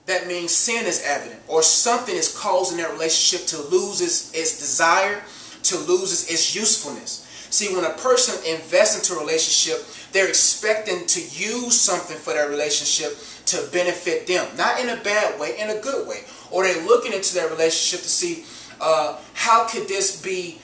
that means sin is evident, or something is causing that relationship to lose its desire, to lose its usefulness. See, when a person invests into a relationship, they're expecting to use something for that relationship to benefit them. Not in a bad way, in a good way. Or they're looking into that relationship to see how can this be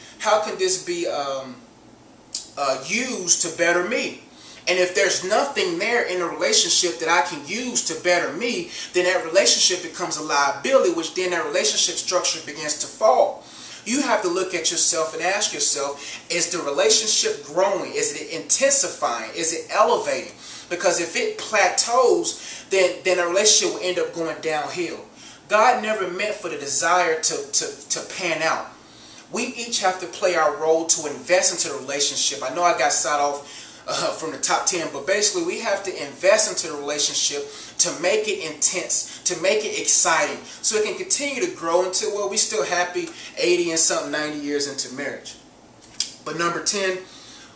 used to better me. And if there's nothing there in a relationship that I can use to better me, then that relationship becomes a liability, which then that relationship structure begins to fall. You have to look at yourself and ask yourself, is the relationship growing? Is it intensifying? Is it elevating? Because if it plateaus, then a relationship will end up going downhill. God never meant for the desire to pan out. We each have to play our role to invest into the relationship. I know I got side off from the top 10, but basically we have to invest into the relationship to make it intense, to make it exciting, so it can continue to grow until, well, we're still happy 80 and something, 90 years into marriage. But number 10,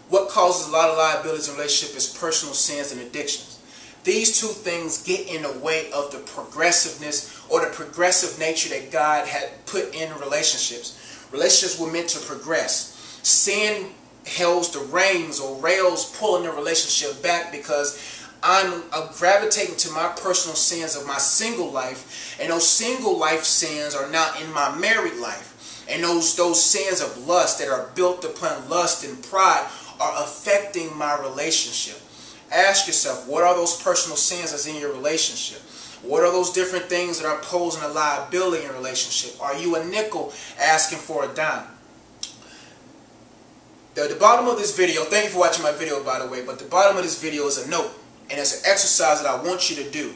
what causes a lot of liabilities in a relationship is personal sins and addictions. These two things get in the way of the progressiveness or the progressive nature that God had put in relationships. Relationships were meant to progress. Sin holds the reins or rails pulling the relationship back because I'm gravitating to my personal sins of my single life, and those single life sins are not in my married life. And those sins of lust that are built upon lust and pride are affecting my relationship. Ask yourself, what are those personal sins that's in your relationship? What are those different things that are posing a liability in a relationship? Are you a nickel asking for a dime? The bottom of this video, thank you for watching my video by the way, but the bottom of this video is a note, and it's an exercise that I want you to do.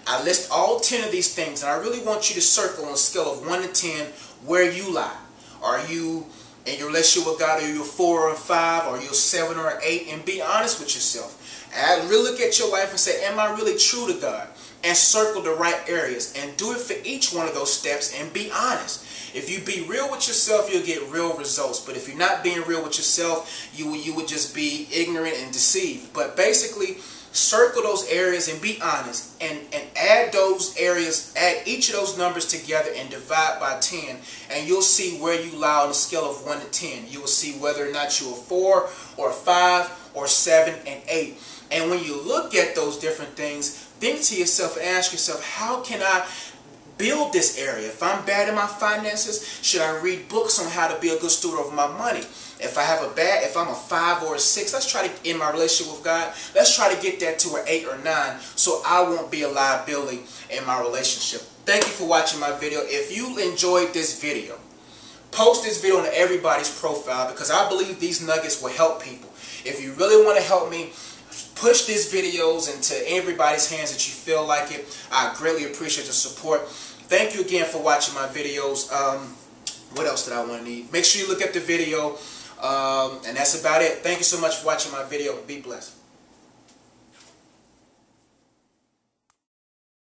I list all 10 of these things, and I really want you to circle on a scale of 1 to 10 where you lie. Are you in your relationship with God? Are you a 4 or a 5? Are you a 7 or an 8? And be honest with yourself. And really look at your life and say, am I really true to God? And circle the right areas, and do it for each one of those steps, and be honest. If you be real with yourself, you'll get real results. But if you're not being real with yourself, you would just be ignorant and deceived. But basically, circle those areas and be honest, and add those areas, add each of those numbers together and divide by 10, and you'll see where you lie on a scale of 1 to 10. You will see whether or not you're a 4 or a 5 or 7 and 8. And when you look at those different things, think to yourself and ask yourself, how can I build this area? If I'm bad in my finances, should I read books on how to be a good steward over my money? If I'm a 5 or a 6, let's try to, in my relationship with God, let's try to get that to an 8 or 9 so I won't be a liability in my relationship. Thank you for watching my video. If you enjoyed this video, post this video on everybody's profile, because I believe these nuggets will help people. If you really want to help me, push these videos into everybody's hands that you feel like it. I greatly appreciate the support. Thank you again for watching my videos. What else did I want to need? Make sure you look at the video. And that's about it. Thank you so much for watching my video. Be blessed.